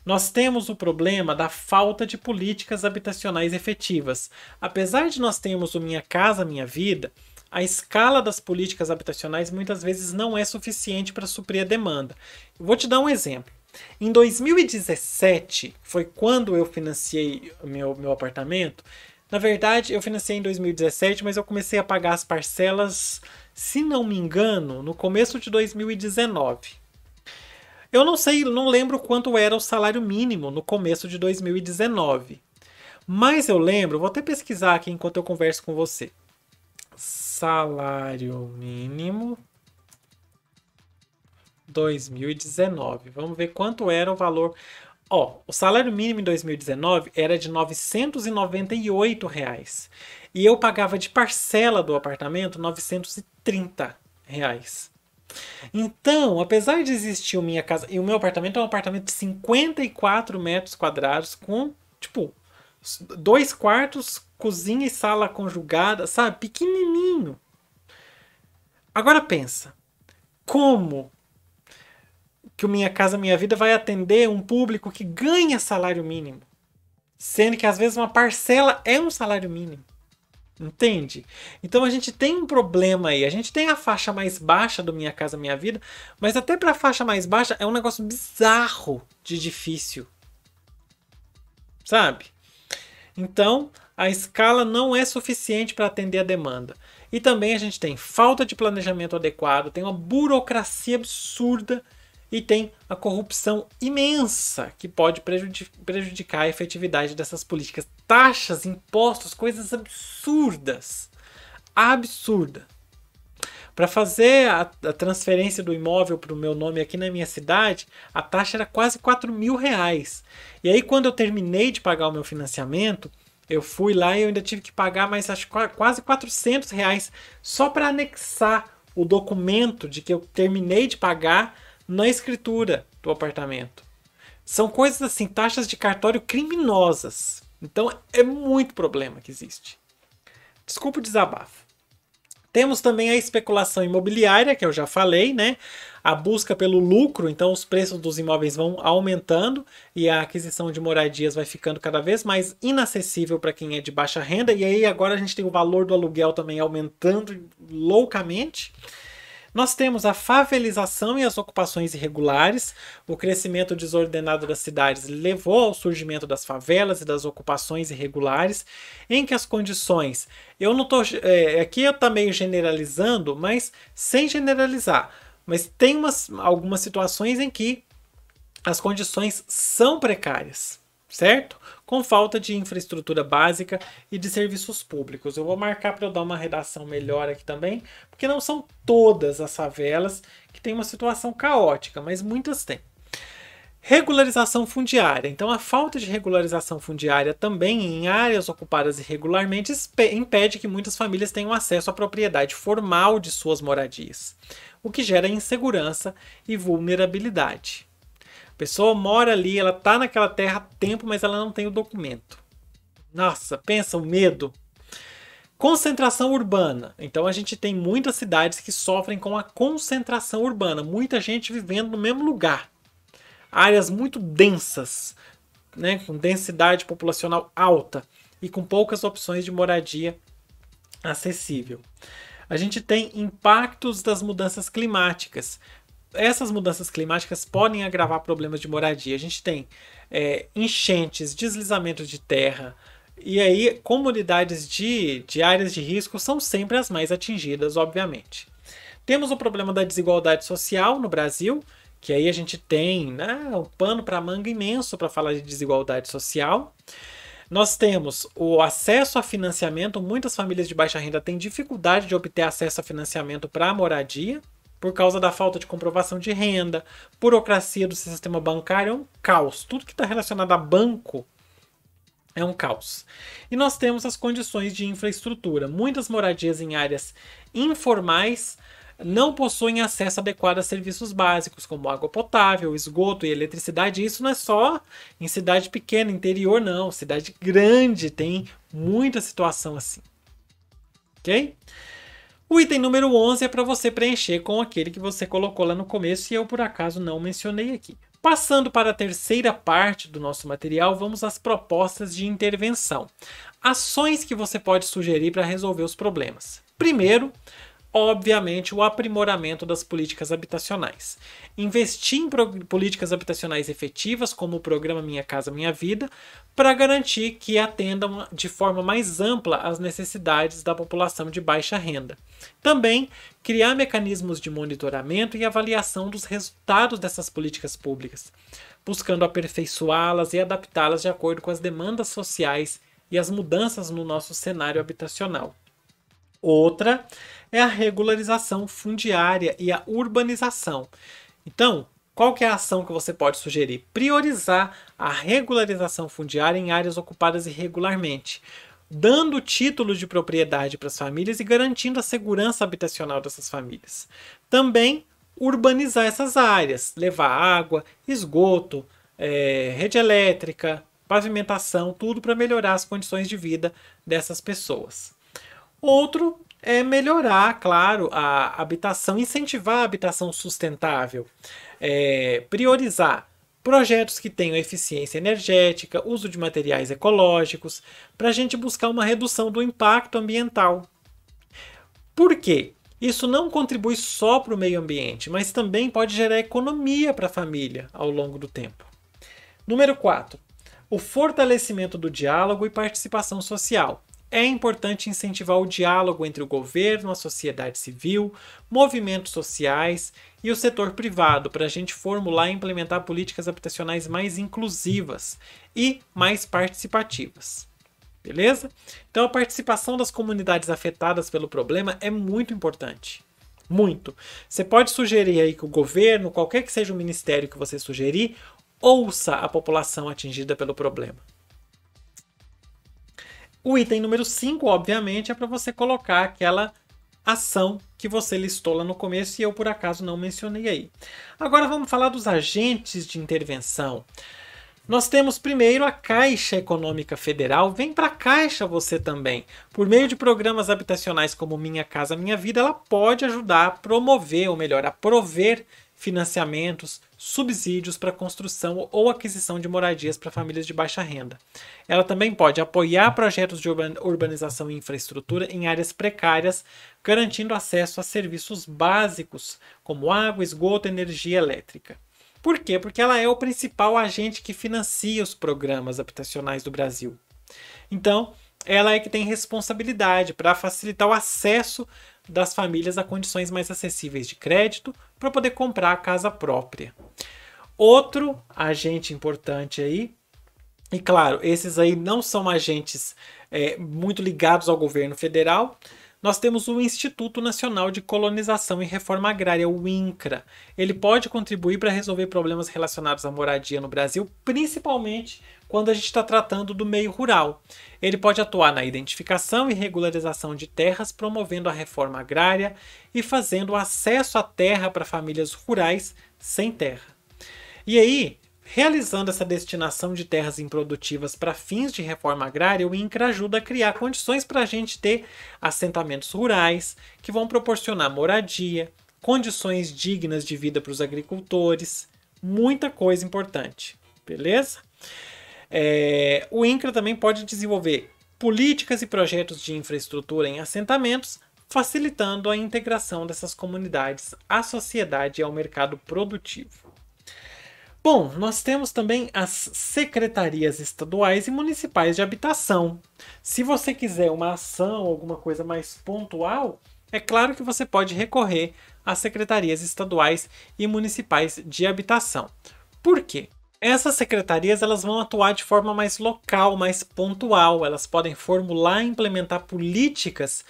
Nós temos o problema da falta de políticas habitacionais efetivas. Apesar de nós termos o Minha Casa Minha Vida, a escala das políticas habitacionais muitas vezes não é suficiente para suprir a demanda. Eu vou te dar um exemplo. Em 2017, foi quando eu financiei meu apartamento. Na verdade, eu financiei em 2017, mas eu comecei a pagar as parcelas, se não me engano, no começo de 2019. Eu não sei, não lembro quanto era o salário mínimo no começo de 2019. Mas eu lembro, vou até pesquisar aqui enquanto eu converso com você. Salário mínimo 2019. Vamos ver quanto era o valor. Ó, o salário mínimo em 2019 era de R$ 998 reais. E eu pagava de parcela do apartamento R$ 930 reais. Então, apesar de existir o Minha Casa... E o meu apartamento é um apartamento de 54 metros quadrados com, tipo, 2 quartos, cozinha e sala conjugada, sabe? Pequenininho. Agora pensa, como que o Minha Casa Minha Vida vai atender um público que ganha salário mínimo? Sendo que às vezes uma parcela é um salário mínimo. Entende? Então a gente tem um problema aí. A gente tem a faixa mais baixa do Minha Casa Minha Vida, mas até para a faixa mais baixa é um negócio bizarro de difícil. Sabe? Então, a escala não é suficiente para atender a demanda. E também a gente tem falta de planejamento adequado, tem uma burocracia absurda e tem a corrupção imensa que pode prejudicar a efetividade dessas políticas. Taxas, impostos, coisas absurdas. Absurda. Para fazer a transferência do imóvel para o meu nome aqui na minha cidade, a taxa era quase R$ 4.000. E aí quando eu terminei de pagar o meu financiamento, eu fui lá e eu ainda tive que pagar mais acho, quase R$ 400 só para anexar o documento de que eu terminei de pagar na escritura do apartamento. São coisas assim, taxas de cartório criminosas. Então é muito problema que existe. Desculpa o desabafo. Temos também a especulação imobiliária, que eu já falei, né? A busca pelo lucro, então os preços dos imóveis vão aumentando e a aquisição de moradias vai ficando cada vez mais inacessível para quem é de baixa renda. E aí agora a gente tem o valor do aluguel também aumentando loucamente. Nós temos a favelização e as ocupações irregulares. O crescimento desordenado das cidades levou ao surgimento das favelas e das ocupações irregulares, em que as condições... Eu não estou... aqui eu estou meio generalizando, mas sem generalizar. Mas tem algumas situações em que as condições são precárias, certo? Com falta de infraestrutura básica e de serviços públicos. Eu vou marcar para eu dar uma redação melhor aqui também, porque não são todas as favelas que têm uma situação caótica, mas muitas têm. Regularização fundiária. Então, a falta de regularização fundiária também em áreas ocupadas irregularmente impede que muitas famílias tenham acesso à propriedade formal de suas moradias, o que gera insegurança e vulnerabilidade. A pessoa mora ali, ela está naquela terra há tempo, mas ela não tem o documento. Nossa, pensa o medo. Concentração urbana. Então a gente tem muitas cidades que sofrem com a concentração urbana, muita gente vivendo no mesmo lugar. Áreas muito densas, né, com densidade populacional alta e com poucas opções de moradia acessível. A gente tem impactos das mudanças climáticas. Essas mudanças climáticas podem agravar problemas de moradia. A gente tem enchentes, deslizamentos de terra, e aí comunidades de áreas de risco são sempre as mais atingidas, obviamente. Temos o problema da desigualdade social no Brasil, que aí a gente tem, né, um pano para manga imenso para falar de desigualdade social. Nós temos o acesso a financiamento. Muitas famílias de baixa renda têm dificuldade de obter acesso a financiamento para a moradia, por causa da falta de comprovação de renda, burocracia do sistema bancário, é um caos. Tudo que está relacionado a banco é um caos. E nós temos as condições de infraestrutura. Muitas moradias em áreas informais não possuem acesso adequado a serviços básicos, como água potável, esgoto e eletricidade. Isso não é só em cidade pequena, interior, não. Cidade grande tem muita situação assim. Ok? O item número 11 é para você preencher com aquele que você colocou lá no começo e eu, por acaso, não mencionei aqui. Passando para a terceira parte do nosso material, vamos às propostas de intervenção. Ações que você pode sugerir para resolver os problemas. Primeiro, obviamente, o aprimoramento das políticas habitacionais. Investir em políticas habitacionais efetivas, como o programa Minha Casa Minha Vida, para garantir que atendam de forma mais ampla as necessidades da população de baixa renda. Também criar mecanismos de monitoramento e avaliação dos resultados dessas políticas públicas, buscando aperfeiçoá-las e adaptá-las de acordo com as demandas sociais e as mudanças no nosso cenário habitacional. Outra é a regularização fundiária e a urbanização. Então, qual que é a ação que você pode sugerir? Priorizar a regularização fundiária em áreas ocupadas irregularmente, dando título de propriedade para as famílias e garantindo a segurança habitacional dessas famílias. Também urbanizar essas áreas, levar água, esgoto, rede elétrica, pavimentação, tudo para melhorar as condições de vida dessas pessoas. Outro é melhorar, claro, a habitação, incentivar a habitação sustentável, priorizar projetos que tenham eficiência energética, uso de materiais ecológicos, para a gente buscar uma redução do impacto ambiental. Por quê? Isso não contribui só para o meio ambiente, mas também pode gerar economia para a família ao longo do tempo. Número 4. O fortalecimento do diálogo e participação social. É importante incentivar o diálogo entre o governo, a sociedade civil, movimentos sociais e o setor privado para a gente formular e implementar políticas habitacionais mais inclusivas e mais participativas. Beleza? Então a participação das comunidades afetadas pelo problema é muito importante. Muito. Você pode sugerir aí que o governo, qualquer que seja o ministério que você sugerir, ouça a população atingida pelo problema. O item número 5, obviamente, é para você colocar aquela ação que você listou lá no começo e eu, por acaso, não mencionei aí. Agora vamos falar dos agentes de intervenção. Nós temos primeiro a Caixa Econômica Federal. Vem para a Caixa você também. Por meio de programas habitacionais como Minha Casa Minha Vida, ela pode ajudar a promover, ou melhor, a prover financiamentos, subsídios para construção ou aquisição de moradias para famílias de baixa renda. Ela também pode apoiar projetos de urbanização e infraestrutura em áreas precárias, garantindo acesso a serviços básicos como água, esgoto e energia elétrica. Por quê? Porque ela é o principal agente que financia os programas habitacionais do Brasil. Então, ela é que tem responsabilidade para facilitar o acesso das famílias a condições mais acessíveis de crédito para poder comprar a casa própria. Outro agente importante aí, e claro, esses aí não são agentes muito ligados ao governo federal, nós temos o Instituto Nacional de Colonização e Reforma Agrária, o INCRA. Ele pode contribuir para resolver problemas relacionados à moradia no Brasil, principalmente quando a gente está tratando do meio rural. Ele pode atuar na identificação e regularização de terras, promovendo a reforma agrária e fazendo o acesso à terra para famílias rurais sem terra. E aí, Realizando essa destinação de terras improdutivas para fins de reforma agrária, o INCRA ajuda a criar condições para a gente ter assentamentos rurais que vão proporcionar moradia, condições dignas de vida para os agricultores, muita coisa importante, beleza? O INCRA também pode desenvolver políticas e projetos de infraestrutura em assentamentos, facilitando a integração dessas comunidades à sociedade e ao mercado produtivo. Bom, nós temos também as secretarias estaduais e municipais de habitação. Se você quiser uma ação, alguma coisa mais pontual, é claro que você pode recorrer às secretarias estaduais e municipais de habitação. Por quê? Essas secretarias elas vão atuar de forma mais local, mais pontual. Elas podem formular e implementar políticas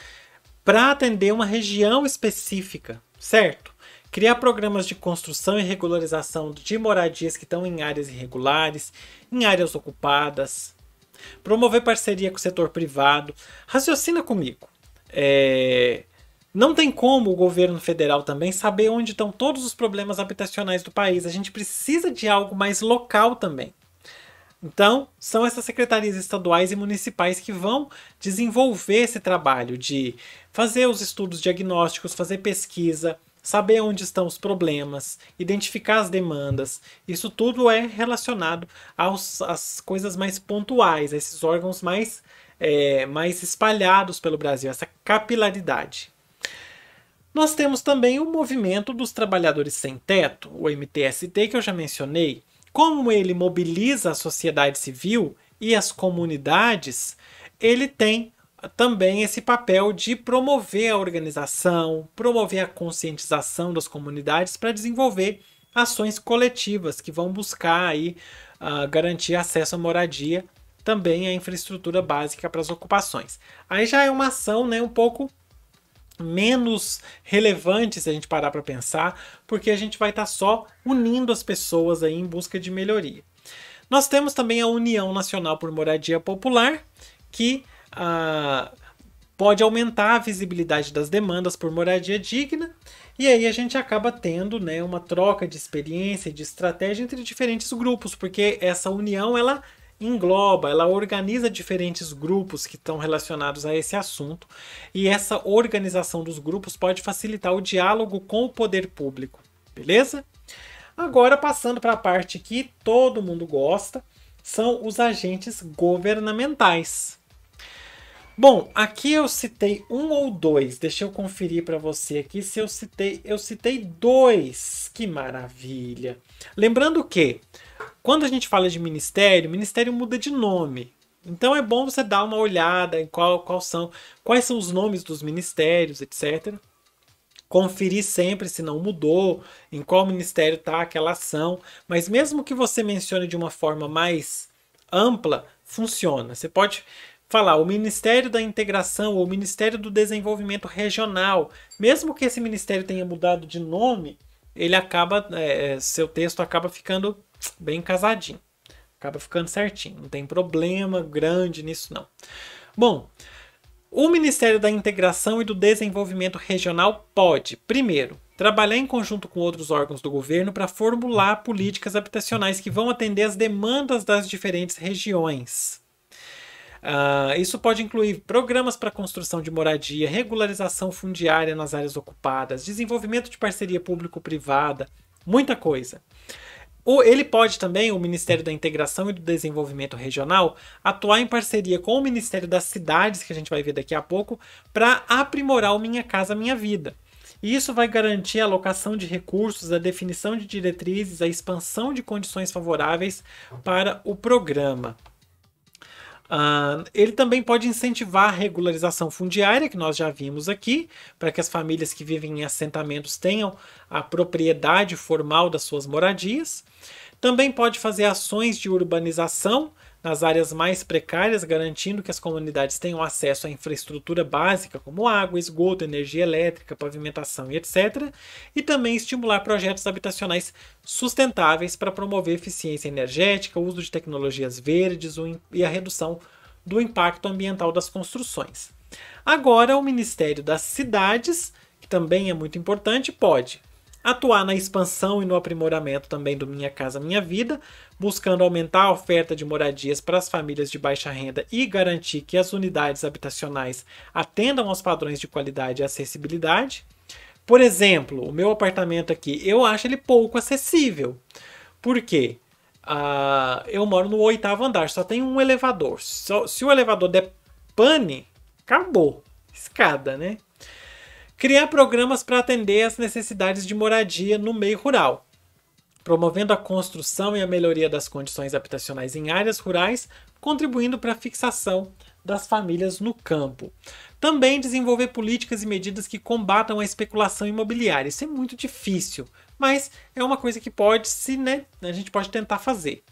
para atender uma região específica, certo? Criar programas de construção e regularização de moradias que estão em áreas irregulares, em áreas ocupadas. Promover parceria com o setor privado. Raciocina comigo. Não tem como o governo federal também saber onde estão todos os problemas habitacionais do país. A gente precisa de algo mais local também. Então, são essas secretarias estaduais e municipais que vão desenvolver esse trabalho de fazer os estudos diagnósticos, fazer pesquisa, saber onde estão os problemas, identificar as demandas. Isso tudo é relacionado às coisas mais pontuais, a esses órgãos mais espalhados pelo Brasil, essa capilaridade. Nós temos também o movimento dos trabalhadores sem teto, o MTST, que eu já mencionei. Como ele mobiliza a sociedade civil e as comunidades, ele tem também esse papel de promover a organização, promover a conscientização das comunidades para desenvolver ações coletivas que vão buscar aí, garantir acesso à moradia, também à infraestrutura básica para as ocupações. Aí já é uma ação, né, um pouco menos relevante se a gente parar para pensar, porque a gente vai estar só unindo as pessoas aí em busca de melhoria. Nós temos também a União Nacional por Moradia Popular, que pode aumentar a visibilidade das demandas por moradia digna, e aí a gente acaba tendo, né, uma troca de experiência e de estratégia entre diferentes grupos, porque essa união ela engloba, ela organiza diferentes grupos que estão relacionados a esse assunto, e essa organização dos grupos pode facilitar o diálogo com o poder público, beleza? Agora, passando para a parte que todo mundo gosta, são os agentes governamentais. Bom, aqui eu citei um ou dois, deixa eu conferir para você aqui se eu citei dois, que maravilha! Lembrando que, quando a gente fala de ministério, o ministério muda de nome. Então é bom você dar uma olhada em quais são os nomes dos ministérios, etc. Conferir sempre se não mudou, em qual ministério está aquela ação. Mas mesmo que você mencione de uma forma mais ampla, funciona. Você pode falar o Ministério da Integração ou o Ministério do Desenvolvimento Regional. Mesmo que esse ministério tenha mudado de nome, ele acaba, seu texto acaba ficando bem casadinho, acaba ficando certinho, não tem problema grande nisso não. Bom, o Ministério da Integração e do Desenvolvimento Regional pode, primeiro, trabalhar em conjunto com outros órgãos do governo para formular políticas habitacionais que vão atender às demandas das diferentes regiões. Isso pode incluir programas para construção de moradia, regularização fundiária nas áreas ocupadas, desenvolvimento de parceria público-privada, muita coisa. Ele pode também, o Ministério da Integração e do Desenvolvimento Regional, atuar em parceria com o Ministério das Cidades, que a gente vai ver daqui a pouco, para aprimorar o Minha Casa Minha Vida. E isso vai garantir a alocação de recursos, a definição de diretrizes, a expansão de condições favoráveis para o programa. Ele também pode incentivar a regularização fundiária, que nós já vimos aqui, para que as famílias que vivem em assentamentos tenham a propriedade formal das suas moradias. Também pode fazer ações de urbanização nas áreas mais precárias, garantindo que as comunidades tenham acesso à infraestrutura básica, como água, esgoto, energia elétrica, pavimentação e etc. E também estimular projetos habitacionais sustentáveis para promover eficiência energética, o uso de tecnologias verdes e a redução do impacto ambiental das construções. Agora, o Ministério das Cidades, que também é muito importante, pode Atuar na expansão e no aprimoramento também do Minha Casa Minha Vida, buscando aumentar a oferta de moradias para as famílias de baixa renda e garantir que as unidades habitacionais atendam aos padrões de qualidade e acessibilidade. Por exemplo, o meu apartamento aqui, eu acho ele pouco acessível. Por quê? Eu moro no 8º andar, só tem um elevador. Se o elevador der pane, acabou. Escada, né? Criar programas para atender às necessidades de moradia no meio rural, promovendo a construção e a melhoria das condições habitacionais em áreas rurais, contribuindo para a fixação das famílias no campo. Também desenvolver políticas e medidas que combatam a especulação imobiliária. Isso é muito difícil, mas é uma coisa que a gente pode tentar fazer.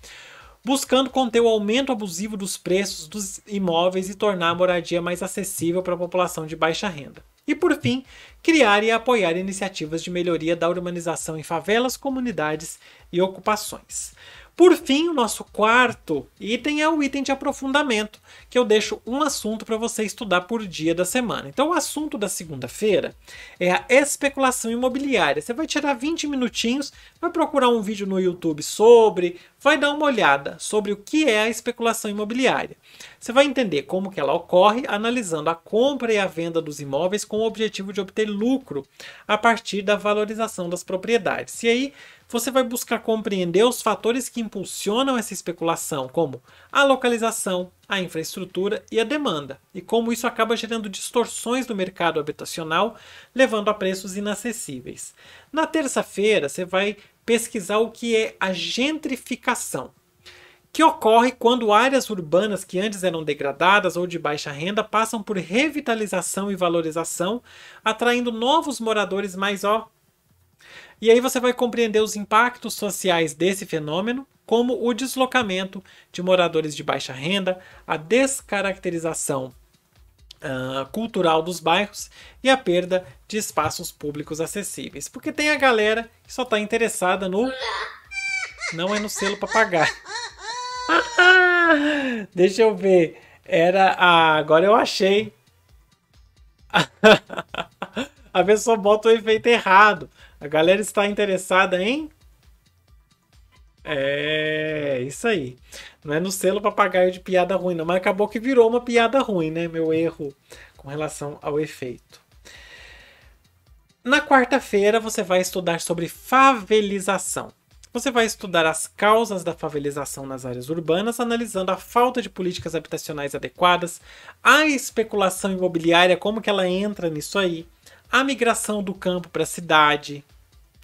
Buscando conter o aumento abusivo dos preços dos imóveis e tornar a moradia mais acessível para a população de baixa renda. E, por fim, criar e apoiar iniciativas de melhoria da urbanização em favelas, comunidades e ocupações. Por fim, o nosso quarto item é o item de aprofundamento, que eu deixo um assunto para você estudar por dia da semana. Então, o assunto da segunda-feira é a especulação imobiliária. Você vai tirar 20 minutinhos, vai procurar um vídeo no YouTube vai dar uma olhada sobre o que é a especulação imobiliária. Você vai entender como que ela ocorre, analisando a compra e a venda dos imóveis com o objetivo de obter lucro a partir da valorização das propriedades. E aí, você vai buscar compreender os fatores que impulsionam essa especulação, como a localização, a infraestrutura e a demanda, e como isso acaba gerando distorções do mercado habitacional, levando a preços inacessíveis. Na terça-feira, você vai pesquisar o que é a gentrificação, que ocorre quando áreas urbanas que antes eram degradadas ou de baixa renda passam por revitalização e valorização, atraindo novos moradores E aí você vai compreender os impactos sociais desse fenômeno, como o deslocamento de moradores de baixa renda, a descaracterização cultural dos bairros e a perda de espaços públicos acessíveis. Porque tem a galera que só está interessada no... Não é no selo papagaio. Deixa eu ver. Agora eu achei. A pessoa bota o efeito errado. A galera está interessada em... Isso aí. Não é no selo papagaio de piada ruim, não. Mas acabou que virou uma piada ruim, né? Meu erro com relação ao efeito. Na quarta-feira, você vai estudar sobre favelização. Você vai estudar as causas da favelização nas áreas urbanas, analisando a falta de políticas habitacionais adequadas, a especulação imobiliária, como que ela entra nisso aí, a migração do campo para a cidade,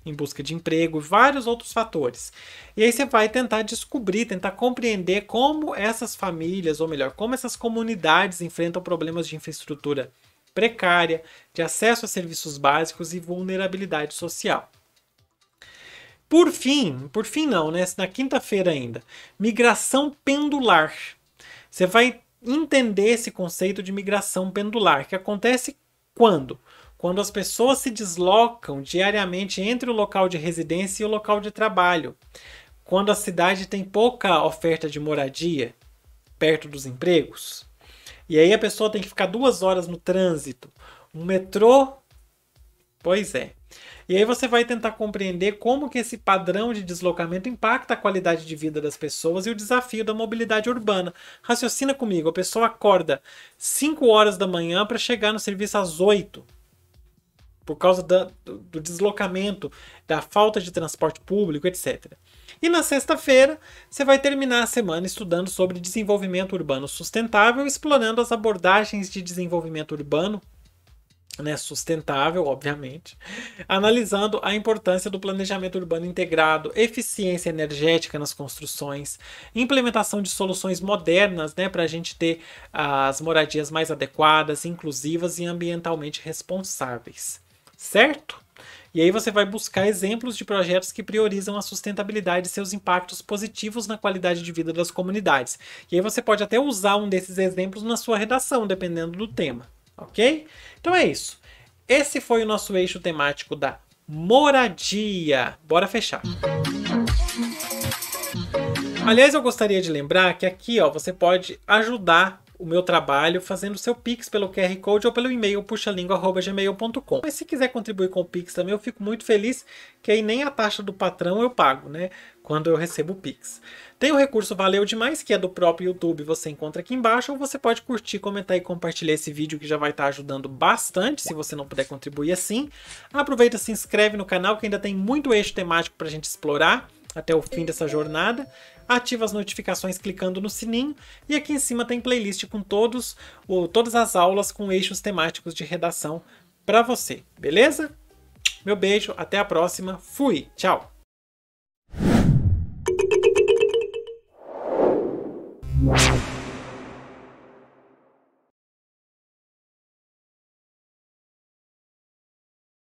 em busca de emprego e vários outros fatores. E aí você vai tentar descobrir, tentar compreender como essas famílias, ou melhor, como essas comunidades enfrentam problemas de infraestrutura precária, de acesso a serviços básicos e vulnerabilidade social. Por fim não, né? Na quinta-feira ainda, migração pendular. Você vai entender esse conceito de migração pendular, que acontece quando? Quando as pessoas se deslocam diariamente entre o local de residência e o local de trabalho. Quando a cidade tem pouca oferta de moradia perto dos empregos. E aí a pessoa tem que ficar 2 horas no trânsito. Um metrô... Pois é. E aí você vai tentar compreender como que esse padrão de deslocamento impacta a qualidade de vida das pessoas e o desafio da mobilidade urbana. Raciocina comigo, a pessoa acorda 5 horas da manhã para chegar no serviço às 8. Por causa do deslocamento, da falta de transporte público, etc. E na sexta-feira, você vai terminar a semana estudando sobre desenvolvimento urbano sustentável, explorando as abordagens de desenvolvimento urbano, né, sustentável, obviamente, analisando a importância do planejamento urbano integrado, eficiência energética nas construções, implementação de soluções modernas, né, para a gente ter as moradias mais adequadas, inclusivas e ambientalmente responsáveis. Certo? E aí você vai buscar exemplos de projetos que priorizam a sustentabilidade e seus impactos positivos na qualidade de vida das comunidades. E aí você pode até usar um desses exemplos na sua redação, dependendo do tema. Ok? Então é isso. Esse foi o nosso eixo temático da moradia. Bora fechar. Aliás, eu gostaria de lembrar que aqui, ó, você pode ajudar o meu trabalho fazendo o seu Pix pelo QR Code ou pelo e-mail puxalingua@gmail.com. Mas se quiser contribuir com o Pix também, eu fico muito feliz, que aí nem a taxa do patrão eu pago, né? Quando eu recebo o Pix. Tem o recurso Valeu Demais, que é do próprio YouTube, você encontra aqui embaixo, ou você pode curtir, comentar e compartilhar esse vídeo, que já vai estar ajudando bastante, se você não puder contribuir assim. Aproveita, se inscreve no canal, que ainda tem muito eixo temático pra gente explorar até o fim dessa jornada. Ativa as notificações clicando no sininho, e aqui em cima tem playlist com todas as aulas com eixos temáticos de redação para você, beleza? Meu beijo, até a próxima, fui, tchau!